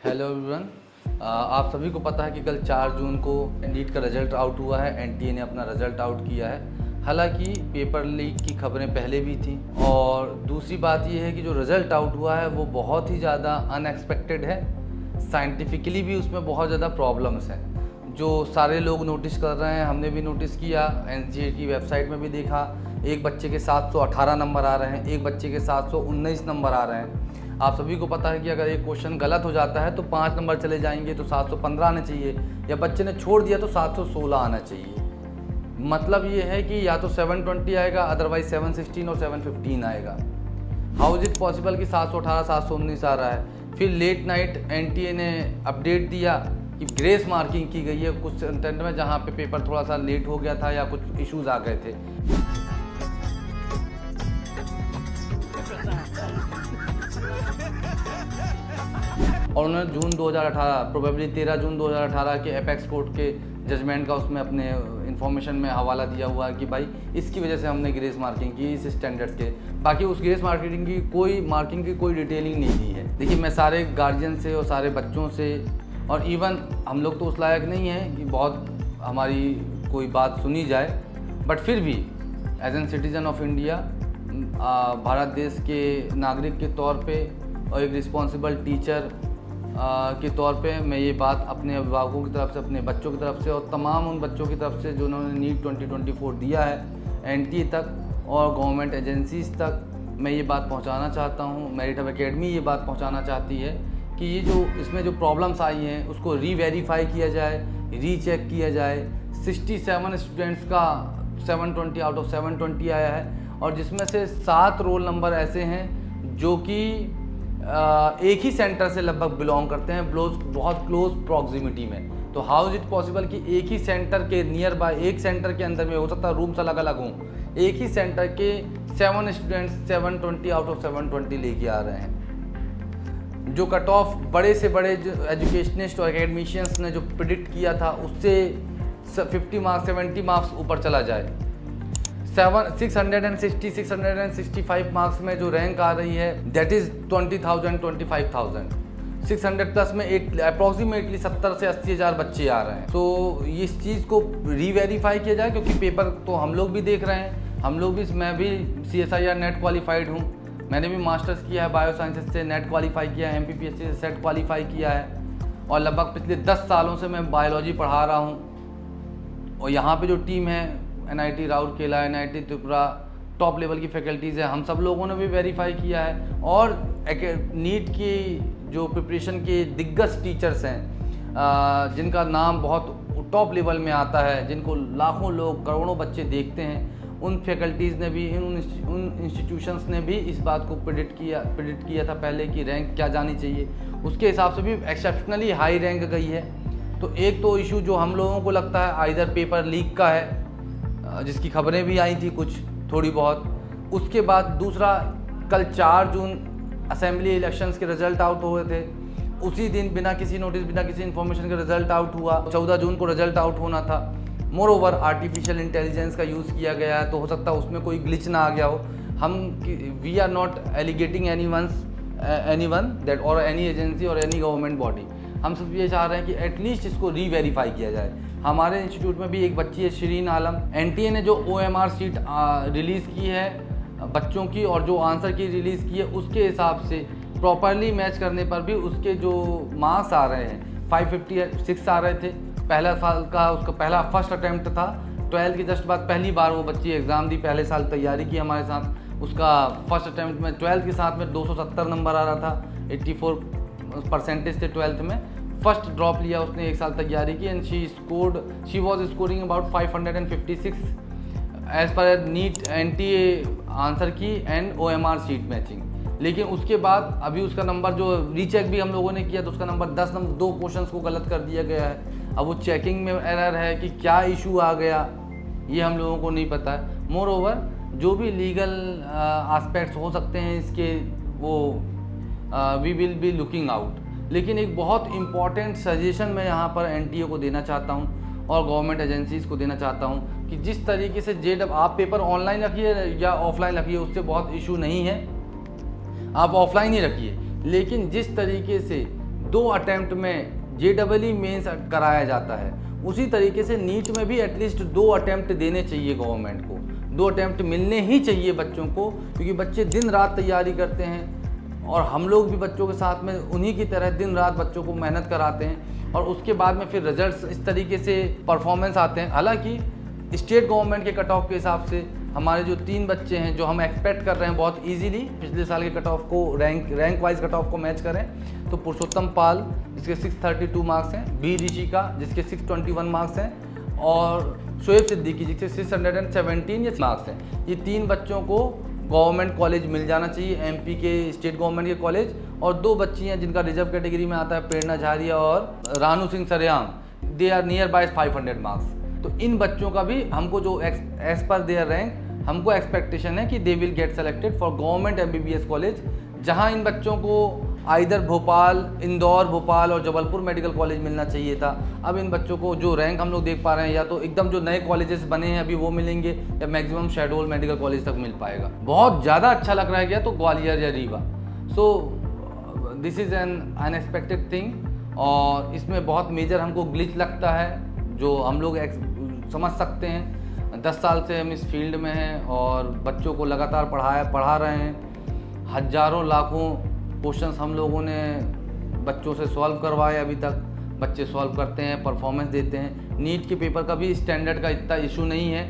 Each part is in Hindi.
Hello everyone. आप सभी को पता है कि कल 4 जून को नीट का रिज़ल्ट आउट हुआ है। एनटीए ने अपना रिज़ल्ट आउट किया है। हालांकि पेपर लीक की खबरें पहले भी थी और दूसरी बात यह है कि जो रिज़ल्ट आउट हुआ है वो बहुत ही ज़्यादा अनएक्सपेक्टेड है। साइंटिफिकली भी उसमें बहुत ज़्यादा प्रॉब्लम्स हैं जो सारे लोग नोटिस कर रहे हैं। हमने भी नोटिस किया, एनसीए की वेबसाइट में भी देखा। एक बच्चे के 718 नंबर आ रहे हैं, एक बच्चे के 719 नंबर आ रहे हैं। आप सभी को पता है कि अगर एक क्वेश्चन गलत हो जाता है तो 5 नंबर चले जाएंगे, तो 715 आने चाहिए, या बच्चे ने छोड़ दिया तो 716 आना चाहिए। मतलब ये है कि या तो 720 आएगा, अदरवाइज 716 और 715 आएगा। हाउ इज़ इट पॉसिबल कि 718 719 आ रहा है। फिर लेट नाइट एनटीए ने अपडेट दिया कि ग्रेस मार्किंग की गई है कुछ कंटेंट में, जहाँ पे पेपर थोड़ा सा लेट हो गया था या कुछ इश्यूज आ गए थे। और उन्होंने जून 2018 प्रोबेबली 13 जून 2018 के एपेक्स कोर्ट के जजमेंट का उसमें अपने इन्फॉर्मेशन में हवाला दिया हुआ है कि भाई इसकी वजह से हमने ग्रेस मार्किंग की इस स्टैंडर्ड्स के। बाकी उस ग्रेस मार्किंग की कोई डिटेलिंग नहीं दी है। देखिए, मैं सारे गार्जियन से और सारे बच्चों से, और इवन हम लोग तो उस लायक नहीं हैं कि बहुत हमारी कोई बात सुनी जाए, बट फिर भी as an citizen of India, Bharat देश के नागरिक के तौर पे और एक रिस्पॉन्सिबल टीचर के तौर पे मैं ये बात अपने अभिभावकों की तरफ से, अपने बच्चों की तरफ से और तमाम उन बच्चों की तरफ से जिन्होंने नीट 2024 दिया है एनटीए तक और गवर्नमेंट एजेंसीज़ तक, मैं ये बात पहुंचाना चाहता हूं। मेरिट हब एकेडमी ये बात पहुंचाना चाहती है कि ये जो इसमें जो प्रॉब्लम्स आई हैं उसको रीवेरीफाई किया जाए, रीचेक किया जाए। 67 स्टूडेंट्स का 720 आउट ऑफ 720 आया है, और जिसमें से 7 रोल नंबर ऐसे हैं जो कि एक ही सेंटर से लगभग बिलोंग करते हैं, बहुत क्लोज प्रॉक्सिमिटी में। तो हाउ इज़ इट पॉसिबल कि एक ही सेंटर के नियर बाय, एक सेंटर के अंदर में, हो सकता है रूम्स अलग अलग हों, एक ही सेंटर के 7 स्टूडेंट्स 720 आउट ऑफ 720 लेके आ रहे हैं। जो कट ऑफ बड़े से बड़े जो एजुकेशनिस्ट और एकेडमिशियंस ने जो प्रिडिक्ट किया था उससे 50 मार्क्स 70 मार्क्स ऊपर चला जाए। 665 मार्क्स में जो रैंक आ रही है दैट इज़ 20,000 25,000। 600 प्लस में अप्रॉक्सीमेटली 70 से 80 हज़ार बच्चे आ रहे हैं। तो इस चीज़ को रीवेरीफाई किया जाए, क्योंकि पेपर तो हम लोग भी देख रहे हैं, मैं भी CSIR नेट क्वालिफाइड हूँ। मैंने भी मास्टर्स किया है बायो साइंसेज से, नेट क्वालिफाई किया है, MPPSC से सेट क्वालिफाई किया है, और लगभग पिछले 10 सालों से मैं बायोलॉजी पढ़ा रहा हूँ। और यहाँ पे जो टीम है NIT Rourkela, NIT Tripura, top level की फैकल्टीज़ है, हम सब लोगों ने भी वेरीफाई किया है। और नीट की जो प्रिपरेशन के दिग्गज टीचर्स हैं जिनका नाम बहुत टॉप लेवल में आता है, जिनको लाखों लोग, करोड़ों बच्चे देखते हैं, उन फैकल्टीज़ ने भी, उन इंस्टीट्यूशंस ने भी इस बात को प्रिडिक्ट किया था पहले कि रैंक क्या जानी चाहिए। उसके हिसाब से भी एक्सेप्शनली हाई रैंक गई है। तो एक तो इशू जो हम लोगों को लगता है आइदर पेपर लीक का है, जिसकी खबरें भी आई थी कुछ थोड़ी बहुत। उसके बाद दूसरा, कल 4 जून असेंबली इलेक्शंस के रिज़ल्ट आउट हुए थे। उसी दिन बिना किसी नोटिस, बिना किसी इन्फॉर्मेशन के रिज़ल्ट आउट हुआ। 14 जून को रिज़ल्ट आउट होना था। मोर ओवर आर्टिफिशियल इंटेलिजेंस का यूज़ किया गया है, तो हो सकता है उसमें कोई ग्लिच ना आ गया हो। We are not alleging anyone that और एनी एजेंसी और एनी गवर्नमेंट बॉडी। हम सब ये चाह रहे हैं कि एटलीस्ट इसको रीवेरीफाई किया जाए। हमारे इंस्टीट्यूट में भी एक बच्ची है शिरीन आलम। एनटीए ने जो OMR सीट रिलीज़ की है बच्चों की, और जो आंसर की रिलीज़ की है, उसके हिसाब से प्रॉपरली मैच करने पर भी उसके जो मार्क्स आ रहे हैं 556 आ रहे थे। पहला साल का उसका पहला फर्स्ट अटैम्प्ट था, 12th के जस्ट बाद पहली बार वो बच्ची एग्ज़ाम दी, पहले साल तैयारी की हमारे साथ। उसका फर्स्ट अटैम्प्ट में 12th के साथ में 270 नंबर आ रहा था, 84% थे 12th में। फर्स्ट ड्रॉप लिया उसने, एक साल तैयारी की, and she was scoring about 556 as per NEET NTA answer key and OMR sheet matching. लेकिन उसके बाद अभी उसका नंबर जो रीचेक भी हम लोगों ने किया तो उसका नंबर 2 क्वेश्चंस को गलत कर दिया गया है। अब वो चेकिंग में एरर है कि क्या इशू आ गया ये हम लोगों को नहीं पता है। मोर ओवर जो भी लीगल एस्पेक्ट्स हो सकते हैं इसके, वो we will be looking out. लेकिन एक बहुत इम्पॉर्टेंट सजेशन मैं यहाँ पर एनटीए को देना चाहता हूँ और गवर्नमेंट एजेंसीज़ को देना चाहता हूँ कि जिस तरीके से आप पेपर ऑनलाइन रखिए या ऑफलाइन रखिए, उससे बहुत इशू नहीं है, आप ऑफलाइन ही रखिए। लेकिन जिस तरीके से 2 अटेम्प्ट में JEE मेंस कराया जाता है, उसी तरीके से नीट में भी एटलीस्ट 2 अटेम्प्ट देने चाहिए गवर्नमेंट को। 2 अटेम्प्ट मिलने ही चाहिए बच्चों को, क्योंकि बच्चे दिन रात तैयारी करते हैं और हम लोग भी बच्चों के साथ में उन्हीं की तरह दिन रात बच्चों को मेहनत कराते हैं और उसके बाद में फिर रिजल्ट्स इस तरीके से परफॉर्मेंस आते हैं। हालांकि स्टेट गवर्नमेंट के कट ऑफ के हिसाब से हमारे जो 3 बच्चे हैं जो हम एक्सपेक्ट कर रहे हैं बहुत इजीली पिछले साल के कट ऑफ को रैंक वाइज कट ऑफ को मैच करें, तो पुरुषोत्तम पाल जिसके 632 मार्क्स हैं, बी ऋषिका जिसके 621 मार्क्स हैं और शोएब सिद्दीकी जिसके 617 मार्क्स हैं। ये 3 बच्चों को गवर्नमेंट कॉलेज मिल जाना चाहिए, MP के स्टेट गवर्नमेंट के कॉलेज। और 2 बच्ची हैं जिनका रिजर्व कैटेगरी में आता है, प्रेरणा झारिया और रानू सिंह सरेआम, they are nearby 500 marks. तो इन बच्चों का भी हमको जो एज पर देयर रैंक हमको एक्सपेक्टेशन है कि they will get selected for government MBBS college, जहां इन बच्चों को आइदर भोपाल, इंदौर, भोपाल और जबलपुर मेडिकल कॉलेज मिलना चाहिए था। अब इन बच्चों को जो रैंक हम लोग देख पा रहे हैं या तो एकदम जो नए कॉलेजेस बने हैं अभी वो मिलेंगे या मैक्सिमम शेडोल मेडिकल कॉलेज तक मिल पाएगा। बहुत ज़्यादा अच्छा लग रहा है क्या तो ग्वालियर या Rewa. So this is an unexpected thing और इसमें बहुत मेजर हमको ग्लिच लगता है जो हम लोग समझ सकते हैं। 10 साल से हम इस फील्ड में हैं और बच्चों को लगातार पढ़ा रहे हैं। हज़ारों लाखों क्वेश्चंस हम लोगों ने बच्चों से सॉल्व करवाए, अभी तक बच्चे सॉल्व करते हैं, परफॉर्मेंस देते हैं। नीट के पेपर का भी स्टैंडर्ड का इतना इशू नहीं है,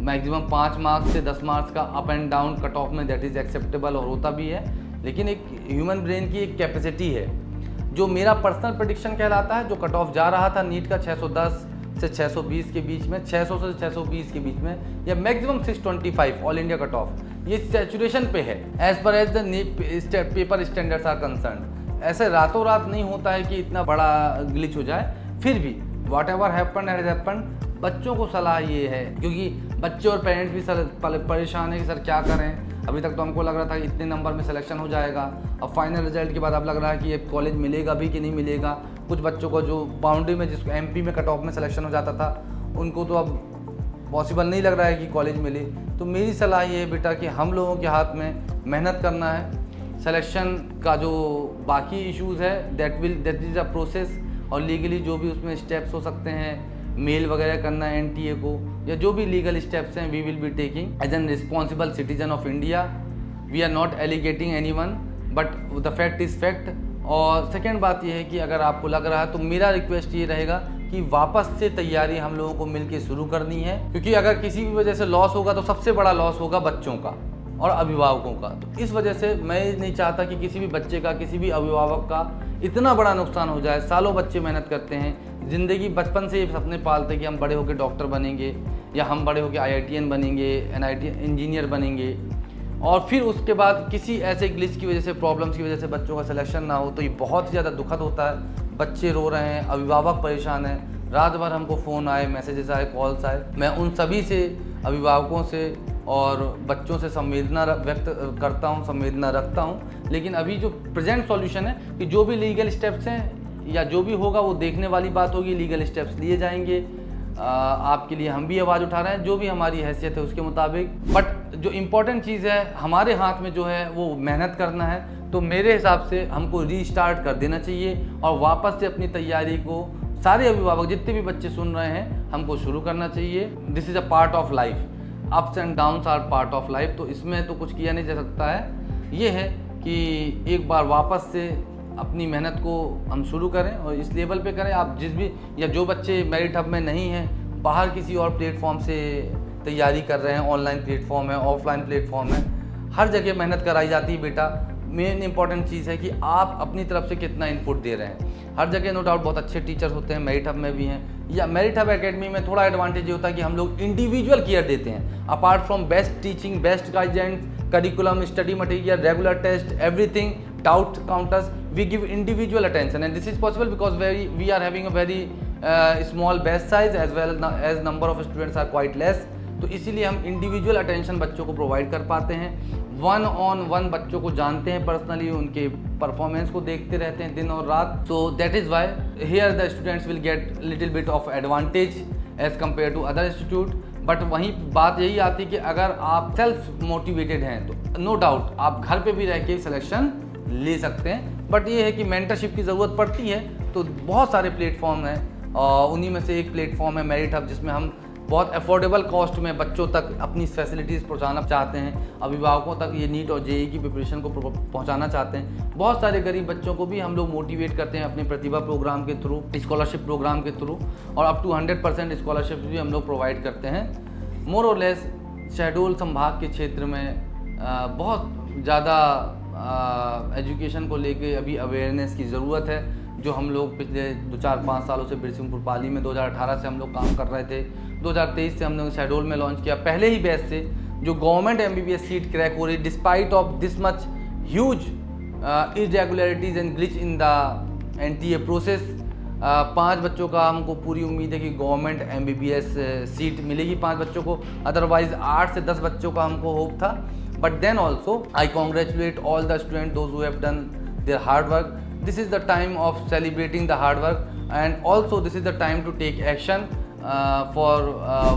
मैक्सिमम 5 मार्क्स से 10 मार्क्स का up and down cut off में दैट इज़ एक्सेप्टेबल और होता भी है। लेकिन एक ह्यूमन ब्रेन की एक कैपेसिटी है जो मेरा पर्सनल प्रेडिक्शन कहलाता है, जो कट ऑफ जा रहा था नीट का 610 से 620 के बीच में, 600 से 620 के बीच में या maximum 625 all India cut off, ये सैचुरेशन पे है as per as the paper standards are concern. ऐसे रातों रात नहीं होता है कि इतना बड़ा ग्लिच हो जाए, फिर भी what ever happen has happen. बच्चों को सलाह ये है, क्योंकि बच्चे और पेरेंट्स भी सर परेशान है कि सर क्या करें। अभी तक तो हमको लग रहा था कि इतने नंबर में सिलेक्शन हो जाएगा, अब फाइनल रिजल्ट के बाद अब लग रहा है कि ये कॉलेज मिलेगा भी कि नहीं मिलेगा। कुछ बच्चों को जो बाउंड्री में जिसको MP में कट ऑफ में सिलेक्शन हो जाता था उनको तो अब पॉसिबल नहीं लग रहा है कि कॉलेज मिले। तो मेरी सलाह ये है बेटा कि हम लोगों के हाथ में मेहनत करना है। सिलेक्शन का जो बाकी इश्यूज़ है दैट इज़ अ प्रोसेस, और लीगली जो भी उसमें स्टेप्स हो सकते हैं, मेल वगैरह करना है NTA को या जो भी लीगल स्टेप्स हैं, we will be taking as an responsible citizen of India. We are not alleging anyone but the fact is fact. और सेकेंड बात यह है कि अगर आपको लग रहा है तो मेरा रिक्वेस्ट ये रहेगा कि वापस से तैयारी हम लोगों को मिलकर शुरू करनी है, क्योंकि अगर किसी भी वजह से लॉस होगा तो सबसे बड़ा लॉस होगा बच्चों का और अभिभावकों का। तो इस वजह से मैं नहीं चाहता कि किसी भी बच्चे का, किसी भी अभिभावक का इतना बड़ा नुकसान हो जाए। सालों बच्चे मेहनत करते हैं, ज़िंदगी बचपन से ये सपने पालते हैं कि हम बड़े होकर डॉक्टर बनेंगे या हम बड़े होकर IITN बनेंगे, NIT इंजीनियर बनेंगे, और फिर उसके बाद किसी ऐसे ग्लिच की वजह से, प्रॉब्लम्स की वजह से बच्चों का सिलेक्शन ना हो, तो ये बहुत ही ज़्यादा दुखद होता है। बच्चे रो रहे हैं, अभिभावक परेशान हैं, रात भर हमको फ़ोन आए, मैसेजेस आए, कॉल्स आए। मैं उन सभी से, अभिभावकों से और बच्चों से संवेदना व्यक्त करता हूँ, संवेदना रखता हूँ। लेकिन अभी जो प्रेजेंट सॉल्यूशन है कि जो भी लीगल स्टेप्स हैं या जो भी होगा वो देखने वाली बात होगी, लीगल स्टेप्स लिए जाएंगे। आपके लिए हम भी आवाज़ उठा रहे हैं जो भी हमारी हैसियत है उसके मुताबिक। बट जो इम्पोर्टेंट चीज़ है हमारे हाथ में जो है वो मेहनत करना है। तो मेरे हिसाब से हमको रीस्टार्ट कर देना चाहिए और वापस से अपनी तैयारी को, सारे अभिभावक जितने भी बच्चे सुन रहे हैं, हमको शुरू करना चाहिए। This is a part of life, ups and downs are part of life. तो इसमें तो कुछ किया नहीं जा सकता है। ये है कि एक बार वापस से अपनी मेहनत को हम शुरू करें और इस लेवल पे करें। आप जिस भी, या जो बच्चे मेरिट हब में नहीं हैं, बाहर किसी और प्लेटफॉर्म से तैयारी कर रहे हैं, ऑनलाइन प्लेटफॉर्म है, ऑफलाइन प्लेटफॉर्म है, हर जगह मेहनत कराई जाती है बेटा। मेन इंपॉर्टेंट चीज़ है कि आप अपनी तरफ से कितना इनपुट दे रहे हैं। हर जगह नो डाउट बहुत अच्छे टीचर्स होते हैं, मेरिट हब में भी हैं, या मेरिट हब एकेडमी में थोड़ा एडवांटेज ये होता है कि हम लोग इंडिविजुअल केयर देते हैं। Apart from best teaching, best guidance, curriculum, study material, regular test, everything, doubt counters, we give individual attention, and this is possible because we are having a very small batch size as well as number of students are quite less. तो इसीलिए हम इंडिविजुअल अटेंशन बच्चों को प्रोवाइड कर पाते हैं, 1-on-1 बच्चों को जानते हैं पर्सनली, उनके परफॉर्मेंस को देखते रहते हैं दिन और रात। So that is why here the students will get little bit of advantage as compare to other institute. But वहीं बात यही आती है कि अगर आप सेल्फ मोटिवेटेड हैं तो नो डाउट आप घर पे भी रह के सिलेक्शन ले सकते हैं। बट ये है कि मेंटरशिप की ज़रूरत पड़ती है। तो बहुत सारे प्लेटफॉर्म हैं और उन्हीं में से एक प्लेटफॉर्म है मेरिट हब, जिसमें हम बहुत अफोर्डेबल कॉस्ट में बच्चों तक अपनी फैसिलिटीज़ पहुंचाना चाहते हैं, अभिभावकों तक ये नीट और जेईई की प्रिपरेशन को पहुंचाना चाहते हैं। बहुत सारे गरीब बच्चों को भी हम लोग मोटिवेट करते हैं अपने प्रतिभा प्रोग्राम के थ्रू, स्कॉलरशिप प्रोग्राम के थ्रू, और अप टू 100% स्कॉलरशिप भी हम लोग प्रोवाइड करते हैं। मोर और लेस शहडोल संभाग के क्षेत्र में बहुत ज़्यादा एजुकेशन को लेके अभी अवेयरनेस की ज़रूरत है, जो हम लोग पिछले 2-4-5 सालों से बिरसिंहपुर पाली में 2018 से हम लोग काम कर रहे थे। 2023 से हमने शहडोल में लॉन्च किया, पहले ही बैच से जो गवर्नमेंट MBBS सीट क्रैक हो रही, despite of this much huge irregularities and glitch in the NTA process. 5 बच्चों का हमको पूरी उम्मीद है कि गवर्नमेंट MBBS सीट मिलेगी 5 बच्चों को, अदरवाइज 8 से 10 बच्चों का हमको होप था। But then also I congratulate all the student those who have done their hard work. This is the time of celebrating the hard work, and also this is the time to take action for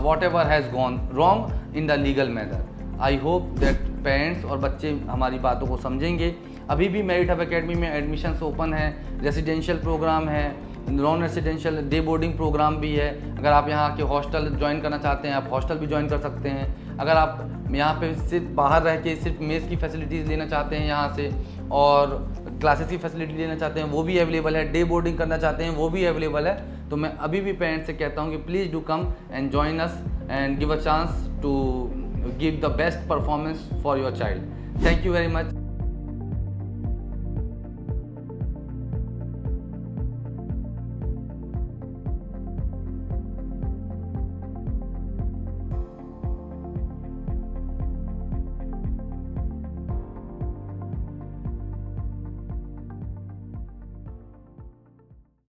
whatever has gone wrong in the legal manner. I hope that parents और बच्चे हमारी बातों को समझेंगे। अभी भी मेरिट हब एकेडमी में एडमिशन्स ओपन है, रेसिडेंशियल प्रोग्राम है, non residential day boarding program भी है। अगर आप यहाँ के हॉस्टल ज्वाइन करना चाहते हैं, आप हॉस्टल भी ज्वाइन कर सकते हैं। अगर आप यहाँ पे सिर्फ बाहर रह के सिर्फ मेस की फैसिलिटीज़ लेना चाहते हैं यहाँ से, और क्लासेस की फैसिलिटी लेना चाहते हैं, वो भी अवेलेबल है। डे बोर्डिंग करना चाहते हैं, वो भी अवेलेबल है। तो मैं अभी भी पेरेंट्स से कहता हूँ कि please do come and join us and give a chance to give the best performance for your child. Thank you very much.